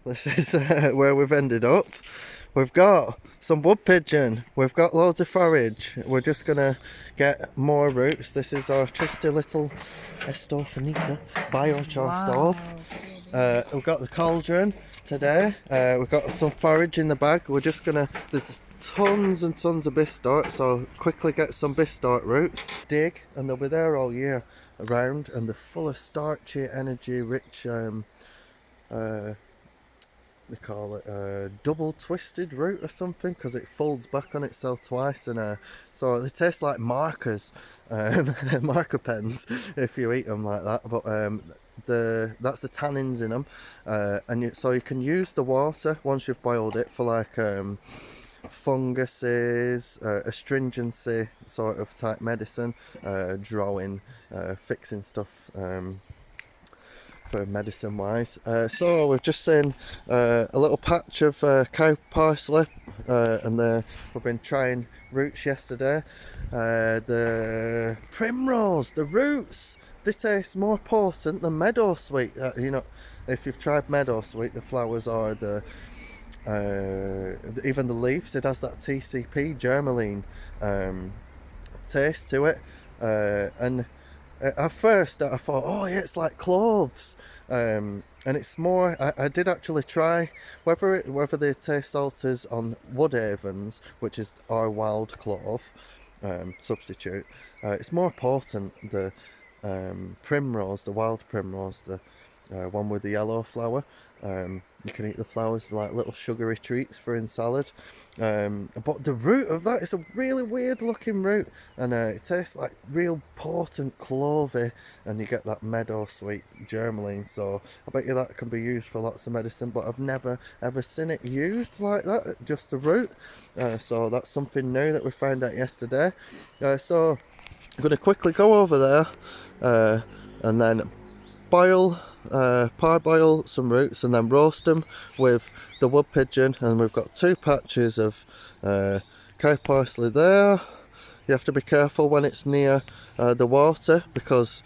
This is where we've ended up. We've got some wood pigeon, we've got loads of forage. We're just gonna get more roots. This is our trusty little estofanica biochar stove. We've got the cauldron today. We've got some forage in the bag. We're just gonna, there's tons and tons of bistort, so quickly get some bistort roots, dig, and they'll be there all year around, and they're full of starchy, energy rich they call it double twisted root or something, because it folds back on itself twice, and so they taste like markers, marker pens if you eat them like that. But that's the tannins in them, so you can use the water once you've boiled it for like funguses, astringency sort of type medicine, drawing, fixing stuff, for medicine wise. So we've just seen a little patch of cow parsley, and we've been trying roots yesterday. The primrose, the roots, they taste more potent than meadowsweet. You know, if you've tried meadowsweet, the flowers or even the leaves, it has that TCP germaline taste to it, and at first I thought, oh yeah, it's like cloves, and it's more, I did actually try whether the taste alters on Woodhavens, which is our wild clove substitute. It's more potent, the primrose, the wild primrose, the one with the yellow flower. You can eat the flowers like little sugary treats for in salad, but the root of that is a really weird looking root, and it tastes like real potent clovey, and you get that meadowsweet germaline. So I bet you that can be used for lots of medicine, but I've never ever seen it used like that, just the root. So that's something new that we found out yesterday. So I'm going to quickly go over there and then parboil some roots and then roast them with the wood pigeon. And we've got 2 patches of cow parsley there. You have to be careful when it's near the water, because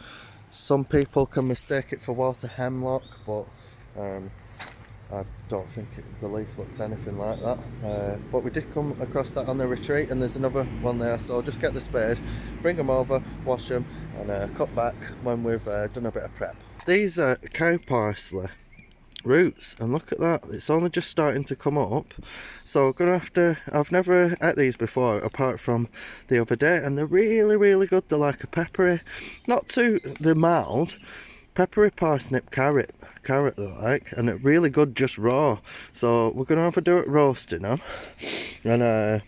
some people can mistake it for water hemlock, but I don't think the leaf looks anything like that. But we did come across that on the retreat, and there's another one there, so just get the spade, bring them over, wash them, and cut back when we've done a bit of prep. These are cow parsley roots, and look at that, it's only just starting to come up. So we're gonna have to, I've never ate these before apart from the other day, and they're really good. They're like a peppery, they're mild, peppery parsnip carrot they're like, and it's really good just raw. So we're gonna have to do it roasting them, and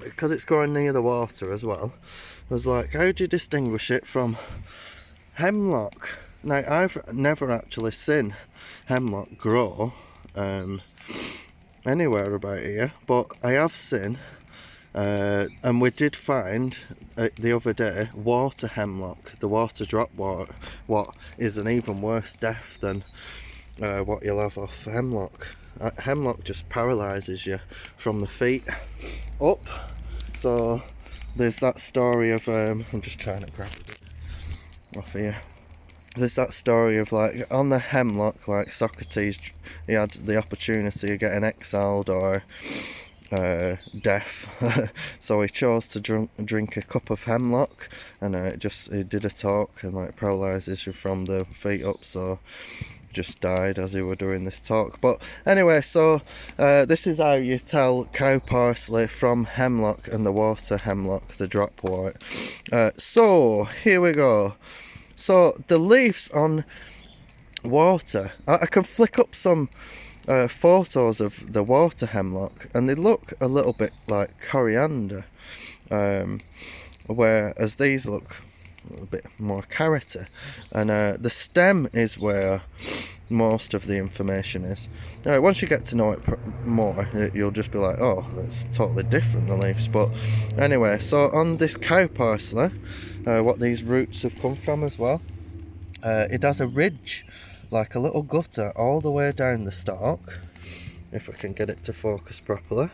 because it's growing near the water as well, I was like, how do you distinguish it from hemlock? Now, I've never actually seen hemlock grow anywhere about here, but I have seen, and we did find the other day, water hemlock, the water drop water, what is an even worse death than what you'll have off hemlock. Hemlock just paralyses you from the feet up. So there's that story of, I'm just trying to grab it off here. There's that story of, like, on the hemlock, like Socrates, he had the opportunity of getting exiled or death, so he chose to drink a cup of hemlock, and he did a talk, and like paralyzes you from the feet up, so just died as he were doing this talk. But anyway, so this is how you tell cow parsley from hemlock and the water hemlock, the drop wort. So here we go. So the leaves on water, I can flick up some photos of the water hemlock, and they look a little bit like coriander, whereas these look a bit more carroty, and the stem is where most of the information is. Once you get to know it more, you'll just be like, oh, that's totally different, the leaves. But anyway, so on this cow parsley, what these roots have come from as well, it has a ridge, like a little gutter all the way down the stalk. If I can get it to focus properly,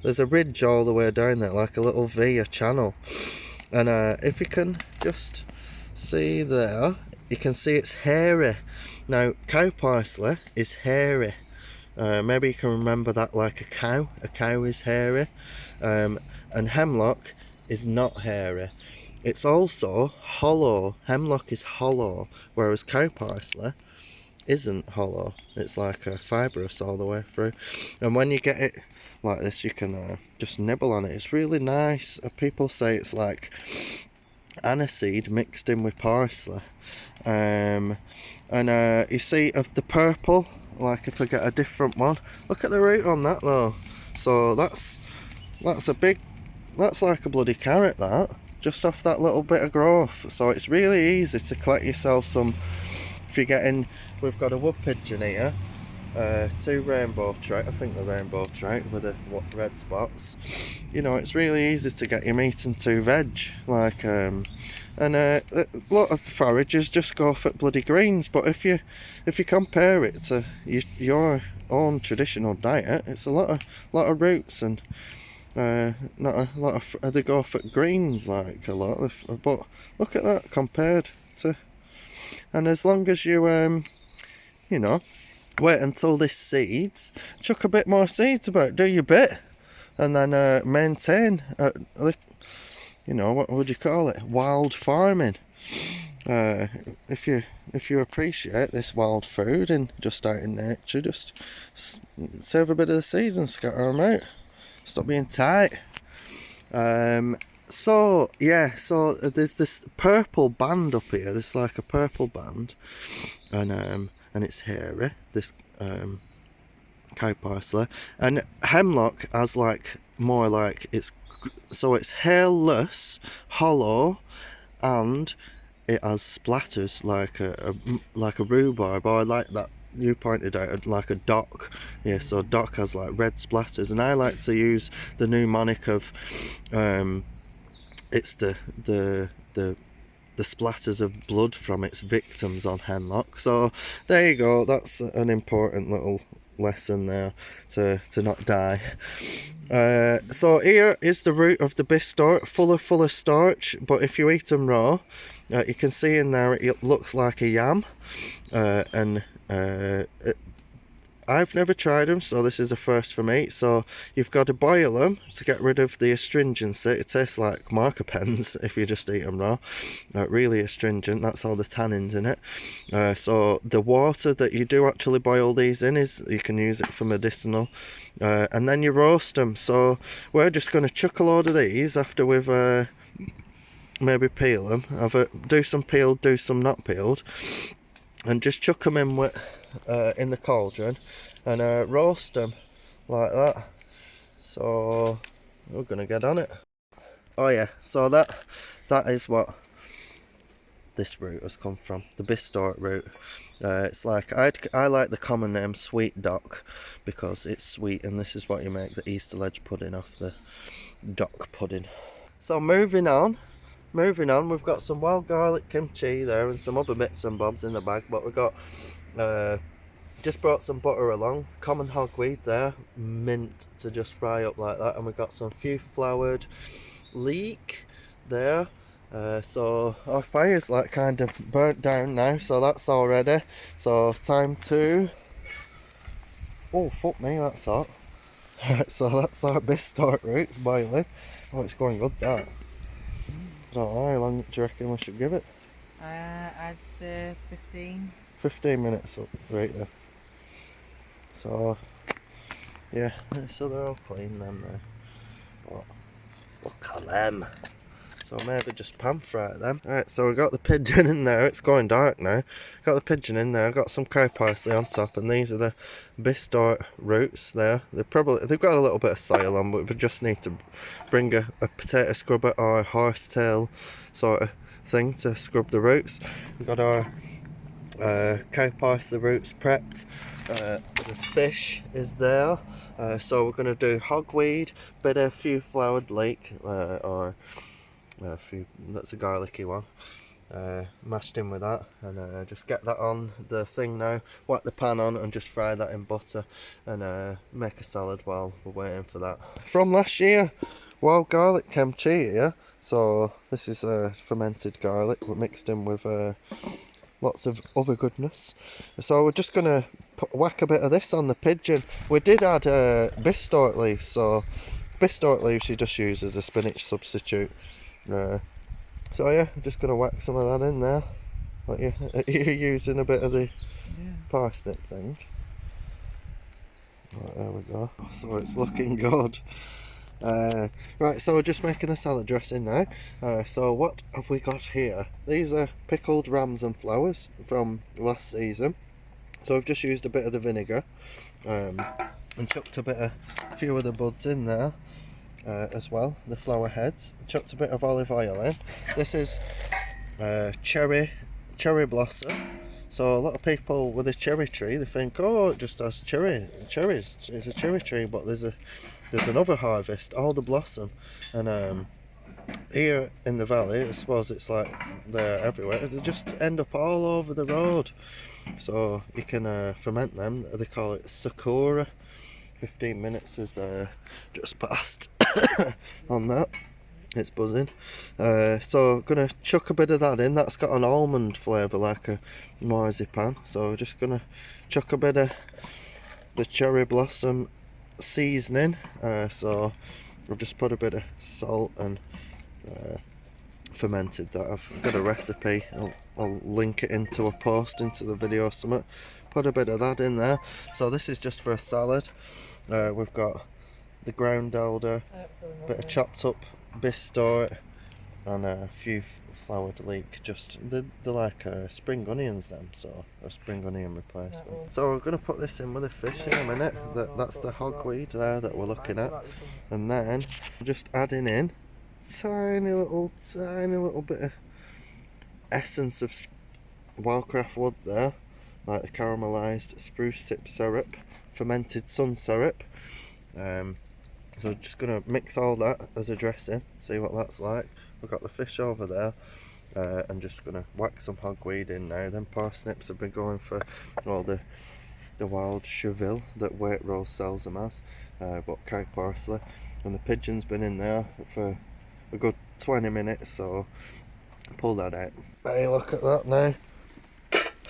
there's a ridge all the way down there, like a little V, a channel. And if you can just see there, you can see it's hairy. Now, cow parsley is hairy. Maybe you can remember that like a cow. A cow is hairy, and hemlock is not hairy. It's also hollow. Hemlock is hollow, whereas cow parsley isn't hollow. It's like a fibrous all the way through. And when you get it like this, you can just nibble on it. It's really nice. People say it's like aniseed mixed in with parsley. And you see of the purple, like if I get a different one, look at the root on that though. So that's a big, that's like a bloody carrot, that just off that little bit of growth. So it's really easy to collect yourself some. If you're getting, we've got a wood pigeon here, 2 rainbow trout, I think the rainbow trout with the red spots. You know, it's really easy to get your meat and 2 veg, like a lot of foragers just go for bloody greens. But if you compare it to your own traditional diet, it's a lot of roots and not a lot of they go for greens, like a lot of. But look at that compared to. And as long as you you know, wait until this seeds, chuck a bit more seeds about, do your bit, and then maintain, you know, what would you call it, wild farming. If you appreciate this wild food and just out in nature, just save a bit of the seeds and scatter them out. Stop being tight. So yeah, so there's this purple band up here. There's like a purple band, and it's hairy. This cow parsley, and hemlock has like more like it's hairless, hollow, and it has splatters like a rhubarb. Or I like that you pointed out, like a dock. Yeah, so dock has like red splatters, and I like to use the mnemonic of it's the splatters of blood from its victims on hemlock. So there you go, that's an important little lesson there to not die. So here is the root of the bistorch, full of starch, but if you eat them raw, you can see in there it looks like a yam, and I've never tried them, so this is a first for me. So you've got to boil them to get rid of the astringency. It tastes like marker pens if you just eat them raw. Really astringent, that's all the tannins in it. So the water that you do actually boil these in, is you can use it for medicinal. And then you roast them. So we're just going to chuck a load of these after we've maybe peel them. Do some peeled, do some not peeled, and just chuck them in with in the cauldron and roast them like that. So we're gonna get on it. Oh yeah, so that is what this root has come from, the bistorch root. It's like, I like the common name sweet dock because it's sweet, and this is what you make the Easter ledge pudding off, the dock pudding. So moving on, we've got some wild garlic kimchi there and some other bits and bobs in the bag, but we've got just brought some butter along, common hogweed there, mint to just fry up like that, and we've got some few floured leek there. So our fire's like kind of burnt down now, so that's all ready. So time to, oh fuck me, that's hot. So that's our bistorch root, it's boiling. Oh, it's going good, that. Don't know, how long do you reckon we should give it? I'd say 15. 15 minutes up, right there. So yeah, so they're all clean then now. But look at them. So maybe just pan fry them. Alright, so we got the pigeon in there. It's going dark now. Got the pigeon in there. I've got some cow parsley on top, and these are the bistorch roots there. They've got a little bit of soil on, but we just need to bring a potato scrubber or a horsetail sort of thing to scrub the roots. We've got our cow parsley roots prepped. The fish is there. So we're going to do hogweed, bit of few floured leek, or that's a garlicky one, mashed in with that, and just get that on the thing now, whack the pan on and just fry that in butter, and make a salad while we're waiting for that. From last year, wild garlic kimchi here. So this is fermented garlic mixed in with lots of other goodness. So we're just gonna whack a bit of this on the pigeon. We did add bistork leaves, so bistork leaves you just use as a spinach substitute. So yeah, I'm just going to whack some of that in there. Are you using a bit of the parsnip thing? Right, there we go. So it's looking good. Right, so we're just making the salad dressing now. So what have we got here? These are pickled rams and flowers from last season. So I've just used a bit of the vinegar and chucked a few of the buds in there as well, the flower heads. Chucked a bit of olive oil in. This is cherry blossom. So a lot of people with a cherry tree, they think, oh, it just has cherries. It's a cherry tree, but there's another harvest, all the blossom. And here in the valley, I suppose it's like they're everywhere. They just end up all over the road. So you can ferment them. They call it sakura. 15 minutes is just passed on that. It's buzzing. So gonna chuck a bit of that in. That's got an almond flavour, like a marzipan. So just gonna chuck a bit of the cherry blossom seasoning. So I've just put a bit of salt and fermented that. I've got a recipe. I'll link it into a post into the video or something. Put a bit of that in there. So this is just for a salad. We've got the ground elder, bit of chopped up bistork, and a few floured leek. Just they're like spring onions then, so a spring onion replacement. So we're going to put this in with the fish in a minute. That's the hogweed there that we're looking at, and then we're just adding in tiny little bit of essence of Wildcraft wood there, like the caramelised spruce sip syrup, fermented sun syrup. So just going to mix all that as a dressing, see what that's like. We've got the fish over there. I'm just going to whack some hogweed in now. Then parsnips have been going for all the wild cheville that Waitrose sells them as, but cow parsley. And the pigeon's been in there for a good 20 minutes, so pull that out. Hey, look at that now.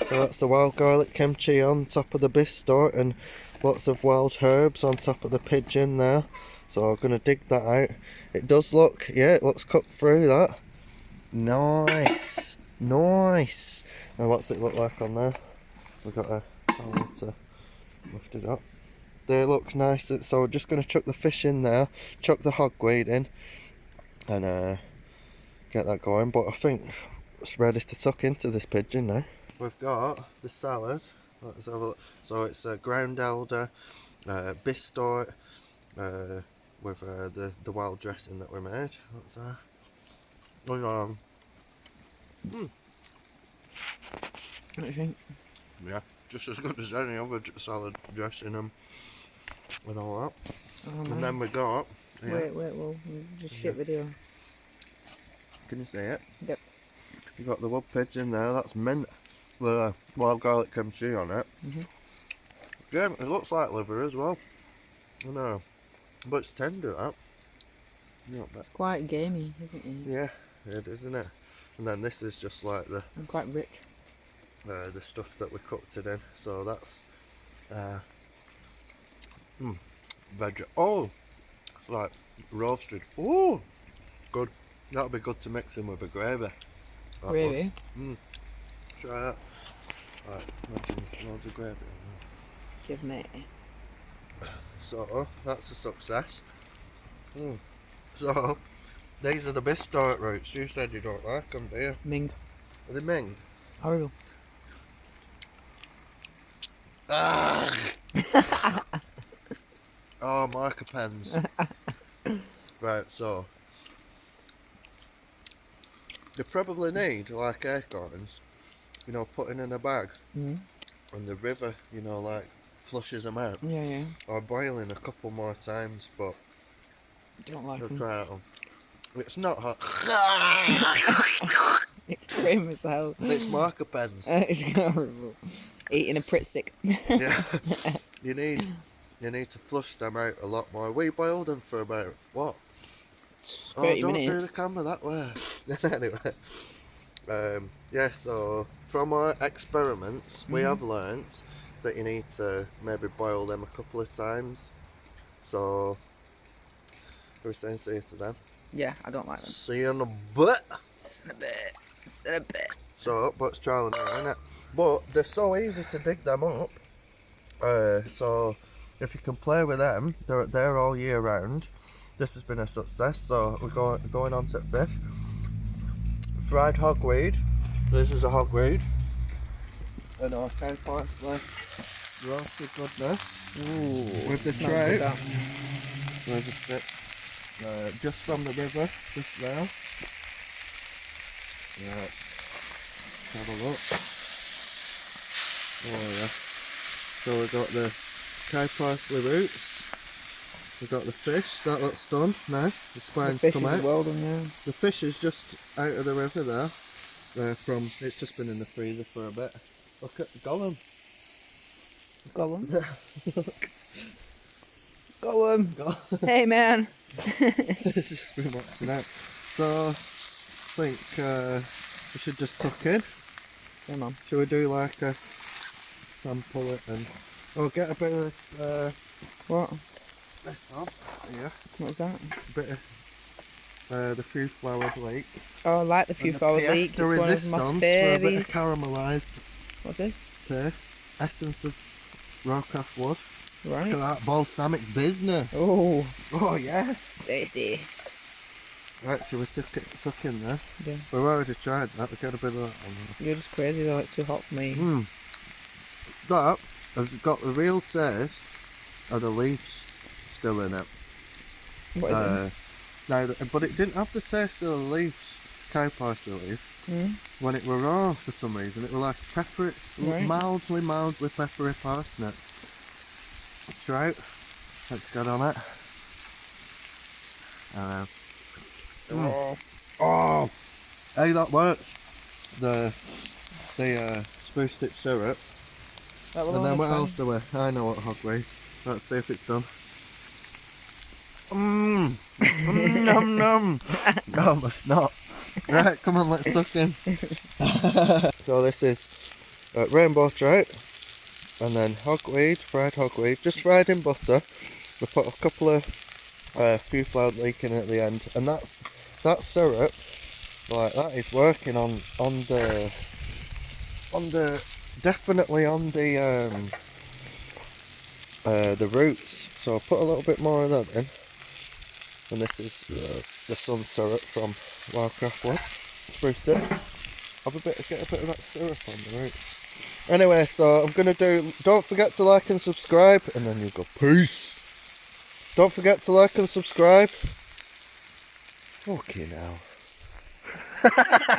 So that's the wild garlic kimchi on top of the bistork and lots of wild herbs on top of the pigeon there. So I'm going to dig that out. It does look, yeah, it looks cooked through that. Nice. Now what's it look like on there? We've got a towel to lift it up. They look nice. So we're just going to chuck the fish in there, chuck the hogweed in, and get that going. But I think it's ready to tuck into this pigeon now. We've got the salad. Let's have a look. So it's a ground elder, bistork, with the wild dressing that we made. That's what do you think? Yeah, just as good as any other salad dressing and all that. Oh, and then we got. Yeah. Wait, well, just shit video. Can you see it? Yep. You got the wood pigeon there. That's mint with wild garlic kimchi on it. Yeah, it looks like liver as well. I know, but it's tender. That. It's quite gamey, isn't it? Yeah, it is, isn't it? And then this is just like and quite rich. The stuff that we cooked it in. So that's veg. Oh, it's like roasted. Oh, good. That'll be good to mix in with a gravy. Gravy? Try that. Right, imagine loads of gravy. Give me. So that's a success. So these are the bistork roots. You said you don't like them, do you? Ming. Are they ming? Horrible. Oh, marker pens. Right, so they probably need like acorns, you know, putting in a bag, and the river, you know, like flushes them out. Yeah. Or boiling a couple more times, but You don't like let's them. try it on. It's not hot. It's grim as hell. It's marker pens. It's horrible. Eating a Pritt stick. Yeah. You need to flush them out a lot more. We boiled them for about what? 30 don't minutes. do the camera that way. Anyway, yeah. So from our experiments, we have learnt that you need to maybe boil them a couple of times. So we're saying see you to them. Yeah, I don't like them. See you in a bit. In a bit. In a bit. So let's try them out, innit? But they're so easy to dig them up. So if you can play with them, they're all year round. This has been a success. So we're going on to fish. Fried hogweed. This is a hogweed. And our cow parsley roasted goodness. Ooh. With the smells trout. good, that. There's a strip. Just from the river, just now. Right. Have a look. Oh yes. So we've got the cow parsley roots. We've got the fish. That looks done now. The spine's come out. Well done, yeah. The fish is just out of the river there. It's just been in the freezer for a bit. Look at Gollum. Gollum. Look. Gollum. Hey, man. This has been watching out. So, I think we should just tuck in. Come on. Shall we do like a sample it and... Oh, get a bit of this... What? This on. Yeah. What's that? A bit of the few flowered leek. Oh, I like the few flowered leek. It's one of my resistance for a favourites. bit of caramelised What's this? taste. Essence of Wildcraft wood. Right. Look at that balsamic business. Oh. Oh yes. Tasty. Right, shall we tuck in there? Yeah. We've already tried that. We got a bit of that on there. You're just crazy though. It's too hot for me. That has got the real taste of the leaves still in it. What is it? Now, but it didn't have the taste of the leaves, cow parsley leaves, when it were raw for some reason. It was like peppery, Right. mildly peppery parsnip. Trout, let's get on it. Oh, hey, that works. The spruce tip syrup. And then what else do we? I know what hogweed. Let's see if it's done. Nom nom. No, it's not. Right, come on, let's tuck in. So this is rainbow trout, and then hogweed, fried hogweed, just fried in butter. We put a couple of few flowered leek in at the end, and that syrup, like that, is working on the definitely on the roots. So I'll put a little bit more of that in. And this is the sun syrup from Wildcraft wood. Spruce tip. Get a bit of that syrup on the roots. Anyway, so I'm gonna don't forget to like and subscribe, and then you go peace. Don't forget to like and subscribe. Okay now.